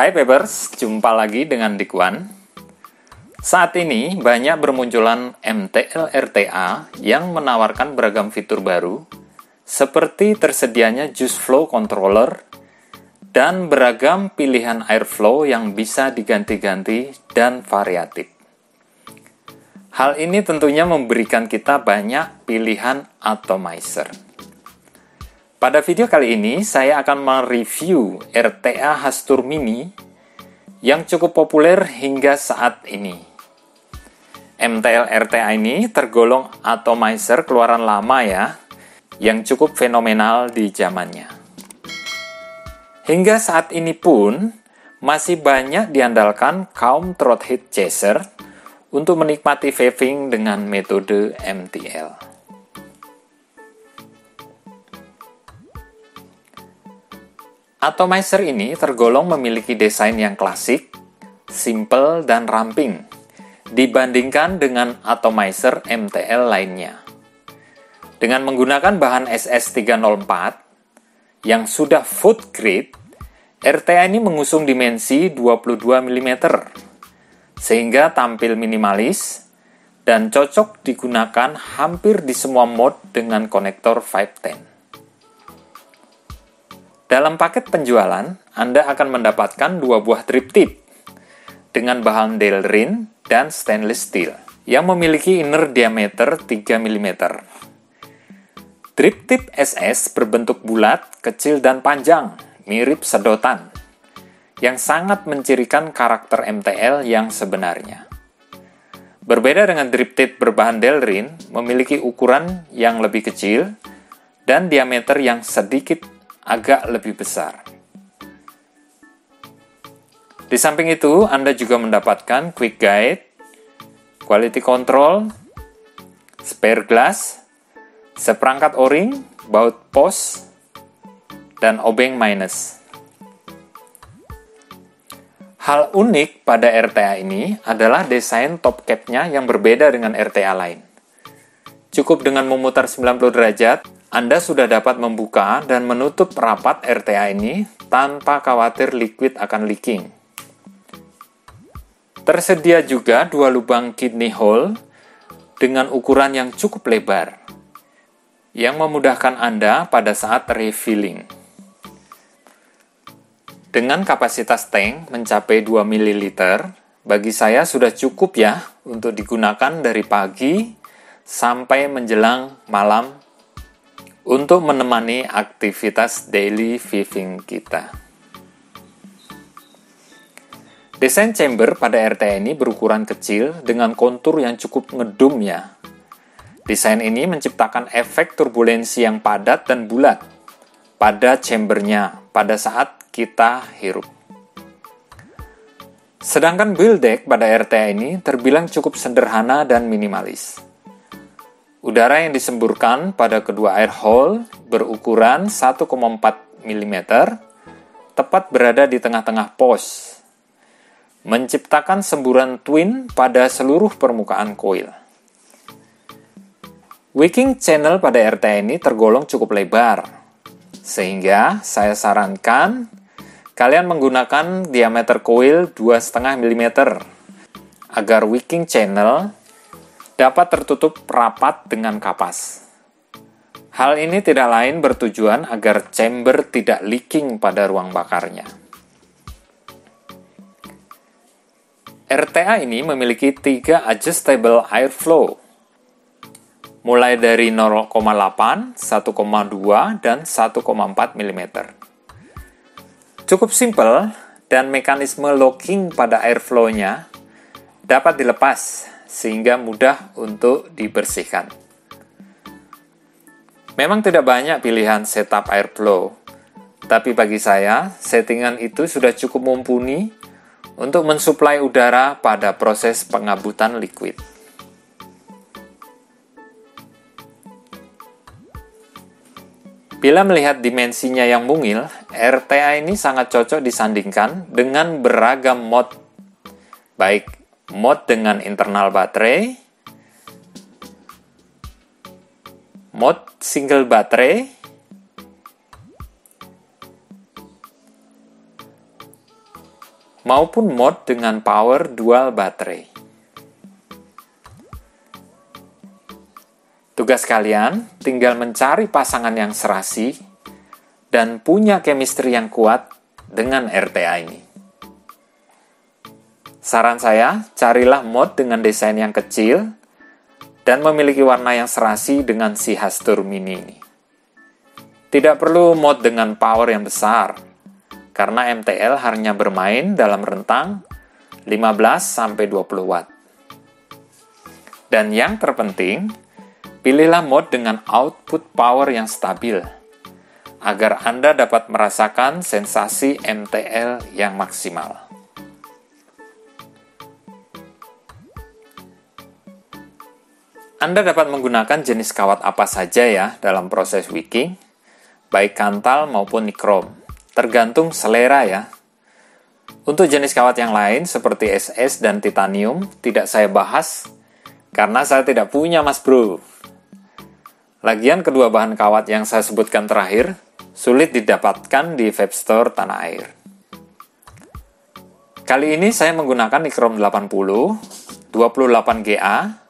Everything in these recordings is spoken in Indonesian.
Hai Papers, jumpa lagi dengan Dikwan. Saat ini banyak bermunculan MTL RTA yang menawarkan beragam fitur baru, seperti tersedianya Juice Flow Controller dan beragam pilihan airflow yang bisa diganti-ganti dan variatif. Hal ini tentunya memberikan kita banyak pilihan atomizer. Pada video kali ini, saya akan mereview RTA Hastur Mini yang cukup populer hingga saat ini. MTL RTA ini tergolong atomizer keluaran lama ya, yang cukup fenomenal di zamannya. Hingga saat ini pun, masih banyak diandalkan kaum throathead chaser untuk menikmati vaping dengan metode MTL. Atomizer ini tergolong memiliki desain yang klasik, simple, dan ramping dibandingkan dengan atomizer MTL lainnya. Dengan menggunakan bahan SS304 yang sudah food grade, RTA ini mengusung dimensi 22 mm sehingga tampil minimalis dan cocok digunakan hampir di semua mode dengan konektor 510. Dalam paket penjualan, Anda akan mendapatkan 2 buah drip tip dengan bahan Delrin dan stainless steel yang memiliki inner diameter 3 mm. Drip tip SS berbentuk bulat, kecil, dan panjang, mirip sedotan, yang sangat mencirikan karakter MTL yang sebenarnya. Berbeda dengan drip tip berbahan Delrin, memiliki ukuran yang lebih kecil dan diameter yang sedikit agak lebih besar. Di samping itu, Anda juga mendapatkan quick guide, quality control, spare glass, seperangkat o-ring, baut pos, dan obeng minus. Hal unik pada RTA ini adalah desain top cap-nya yang berbeda dengan RTA lain. Cukup dengan memutar 90 derajat, Anda sudah dapat membuka dan menutup rapat RTA ini tanpa khawatir liquid akan leaking. Tersedia juga 2 lubang kidney hole dengan ukuran yang cukup lebar, yang memudahkan Anda pada saat refilling. Dengan kapasitas tank mencapai 2 ml, bagi saya sudah cukup ya untuk digunakan dari pagi sampai menjelang malam untuk menemani aktivitas daily vaping kita. Desain chamber pada RTA ini berukuran kecil dengan kontur yang cukup ngedum ya. Desain ini menciptakan efek turbulensi yang padat dan bulat pada chambernya pada saat kita hirup. Sedangkan build deck pada RTA ini terbilang cukup sederhana dan minimalis. Udara yang disemburkan pada kedua air hole berukuran 1,4 mm, tepat berada di tengah-tengah pos, menciptakan semburan twin pada seluruh permukaan coil. Wicking channel pada RTA ini tergolong cukup lebar, sehingga saya sarankan kalian menggunakan diameter coil 2,5 mm agar wicking channel dapat tertutup rapat dengan kapas. Hal ini tidak lain bertujuan agar chamber tidak leaking pada ruang bakarnya. RTA ini memiliki 3 adjustable airflow, mulai dari 0,8, 1,2, dan 1,4 mm. Cukup simpel dan mekanisme locking pada airflow-nya dapat dilepas sehingga mudah untuk dibersihkan. Memang tidak banyak pilihan setup airflow, tapi bagi saya, settingan itu sudah cukup mumpuni untuk mensuplai udara pada proses pengabutan liquid. Bila melihat dimensinya yang mungil, RTA ini sangat cocok disandingkan dengan beragam mode, baik mode dengan internal baterai, mode single baterai, maupun mode dengan power dual baterai. Tugas kalian tinggal mencari pasangan yang serasi dan punya chemistry yang kuat dengan RTA ini. Saran saya, carilah mode dengan desain yang kecil dan memiliki warna yang serasi dengan si Hastur Mini ini. Tidak perlu mode dengan power yang besar, karena MTL hanya bermain dalam rentang 15-20 watt. Dan yang terpenting, pilihlah mode dengan output power yang stabil, agar Anda dapat merasakan sensasi MTL yang maksimal. Anda dapat menggunakan jenis kawat apa saja ya dalam proses wicking, baik kantal maupun nikrom, tergantung selera ya. Untuk jenis kawat yang lain seperti SS dan titanium tidak saya bahas, karena saya tidak punya mas bro. Lagian kedua bahan kawat yang saya sebutkan terakhir sulit didapatkan di vape store tanah air. Kali ini saya menggunakan nikrom 80, 28 GA,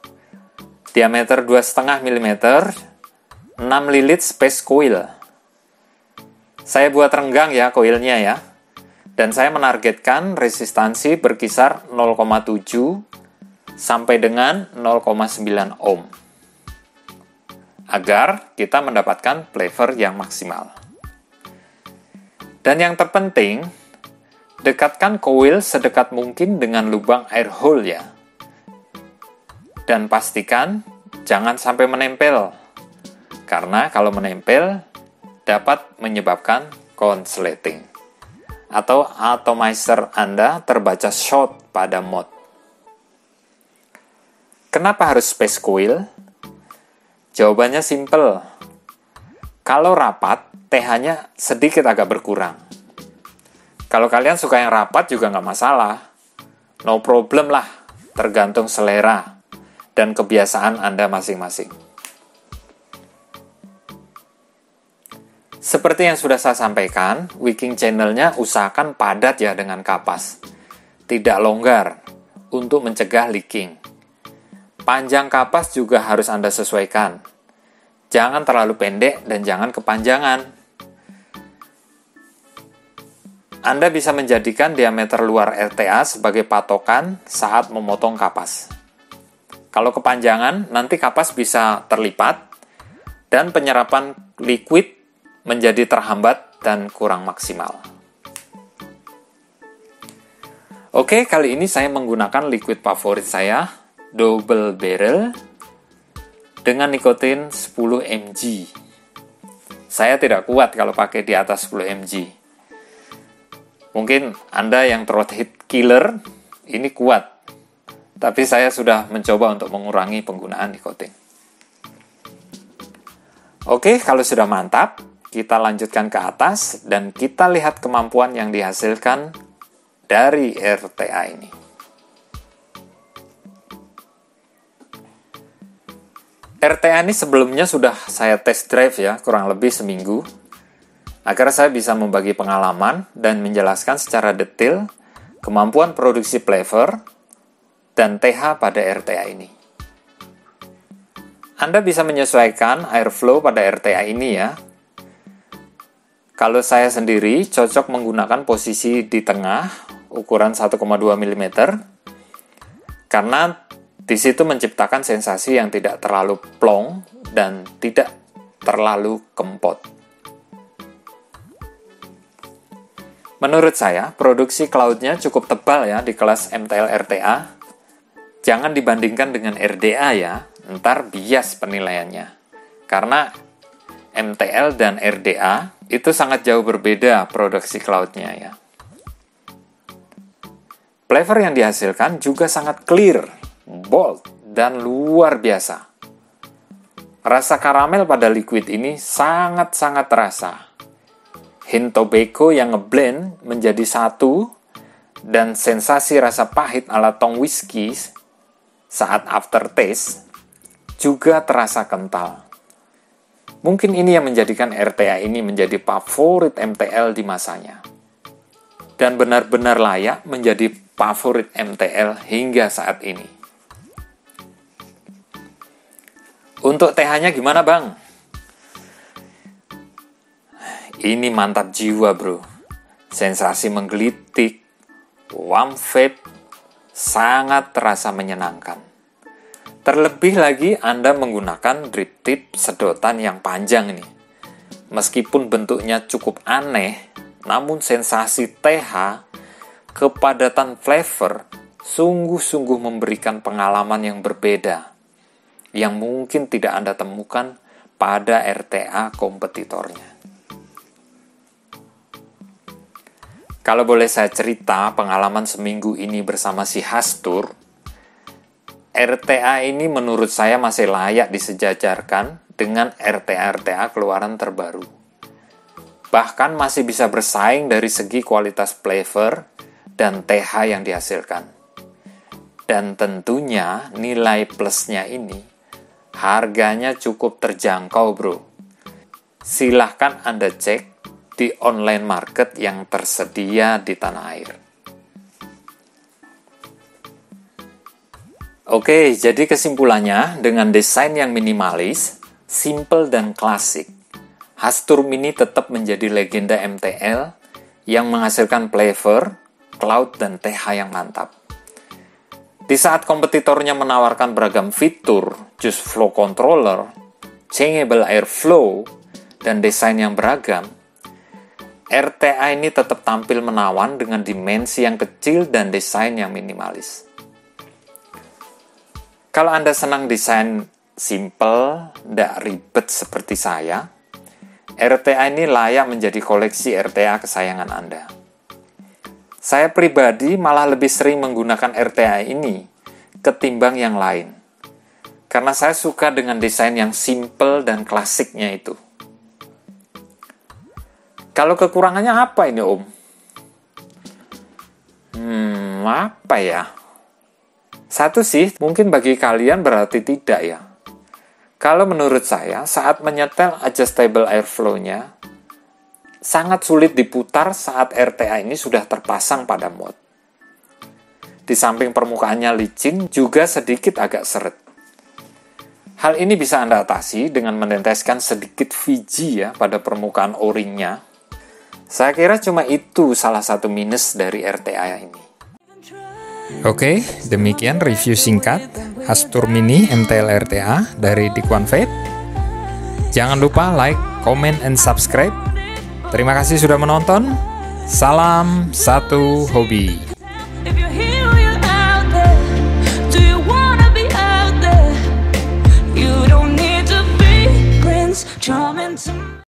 diameter 2,5 mm, 6 lilit space coil. Saya buat renggang ya koilnya ya, dan saya menargetkan resistansi berkisar 0,7 sampai dengan 0,9 ohm. Agar kita mendapatkan flavor yang maksimal. Dan yang terpenting, dekatkan coil sedekat mungkin dengan lubang air hole ya. Dan pastikan jangan sampai menempel, karena kalau menempel dapat menyebabkan consulating atau atomizer Anda terbaca short pada mode. Kenapa harus space coil? Jawabannya simple. Kalau rapat, pH-nya sedikit agak berkurang. Kalau kalian suka yang rapat juga nggak masalah. No problem lah, tergantung selera dan kebiasaan Anda masing-masing. Seperti yang sudah saya sampaikan, wicking channel-nya usahakan padat ya dengan kapas. Tidak longgar, untuk mencegah leaking. Panjang kapas juga harus Anda sesuaikan. Jangan terlalu pendek dan jangan kepanjangan. Anda bisa menjadikan diameter luar RTA sebagai patokan saat memotong kapas. Kalau kepanjangan, nanti kapas bisa terlipat dan penyerapan liquid menjadi terhambat dan kurang maksimal. Oke, kali ini saya menggunakan liquid favorit saya, double barrel dengan nikotin 10 mg. Saya tidak kuat kalau pakai di atas 10 mg. Mungkin Anda yang throat hit killer ini kuat, tapi saya sudah mencoba untuk mengurangi penggunaan nikotin. Oke, kalau sudah mantap, kita lanjutkan ke atas dan kita lihat kemampuan yang dihasilkan dari RTA ini. RTA ini sebelumnya sudah saya test drive ya, kurang lebih seminggu, agar saya bisa membagi pengalaman dan menjelaskan secara detail kemampuan produksi flavor dan TH pada RTA ini. Anda bisa menyesuaikan airflow pada RTA ini ya. Kalau saya sendiri cocok menggunakan posisi di tengah, ukuran 1,2 mm, karena di situ menciptakan sensasi yang tidak terlalu plong dan tidak terlalu kempot. Menurut saya, produksi cloud-nya cukup tebal ya di kelas MTL RTA. Jangan dibandingkan dengan RDA ya, ntar bias penilaiannya. Karena MTL dan RDA itu sangat jauh berbeda produksi cloud-nya ya. Flavor yang dihasilkan juga sangat clear, bold, dan luar biasa. Rasa karamel pada liquid ini sangat-sangat terasa. Hint tobacco yang ngeblend menjadi satu, dan sensasi rasa pahit ala tong whisky saat aftertaste juga terasa kental. Mungkin ini yang menjadikan RTA ini menjadi favorit MTL di masanya. dan benar-benar layak menjadi favorit MTL hingga saat ini. Untuk TH-nya gimana bang? Ini mantap jiwa bro, sensasi menggelitik, warm vape, sangat terasa menyenangkan. Terlebih lagi Anda menggunakan drip tip sedotan yang panjang ini. Meskipun bentuknya cukup aneh, namun sensasi TH, kepadatan flavor, sungguh-sungguh memberikan pengalaman yang berbeda, yang mungkin tidak Anda temukan pada RTA kompetitornya. Kalau boleh saya cerita pengalaman seminggu ini bersama si Hastur, RTA ini menurut saya masih layak disejajarkan dengan RTA-RTA keluaran terbaru. Bahkan masih bisa bersaing dari segi kualitas flavor dan TH yang dihasilkan. Dan tentunya nilai plusnya ini, harganya cukup terjangkau bro. Silahkan Anda cek di online market yang tersedia di tanah air. Oke, jadi kesimpulannya, dengan desain yang minimalis, simple dan klasik, Hastur Mini tetap menjadi legenda MTL yang menghasilkan flavor, cloud, dan TH yang mantap. Di saat kompetitornya menawarkan beragam fitur, juice flow controller, changeable airflow, dan desain yang beragam, RTA ini tetap tampil menawan dengan dimensi yang kecil dan desain yang minimalis. Kalau Anda senang desain simple, tidak ribet seperti saya, RTA ini layak menjadi koleksi RTA kesayangan Anda. Saya pribadi malah lebih sering menggunakan RTA ini ketimbang yang lain, karena saya suka dengan desain yang simple dan klasiknya itu. Kalau kekurangannya apa ini Om? Apa ya? Satu sih, mungkin bagi kalian berarti tidak ya. Kalau menurut saya, saat menyetel adjustable airflow-nya, sangat sulit diputar saat RTA ini sudah terpasang pada mod. Di samping permukaannya licin, juga sedikit agak seret. Hal ini bisa Anda atasi dengan meneteskan sedikit VG ya pada permukaan O-ringnya. Saya kira cuma itu salah satu minus dari RTA ini. Oke, demikian review singkat Hastur Mini MTL RTA dari Dikwan Vape. Jangan lupa like, comment, and subscribe. Terima kasih sudah menonton. Salam satu hobi.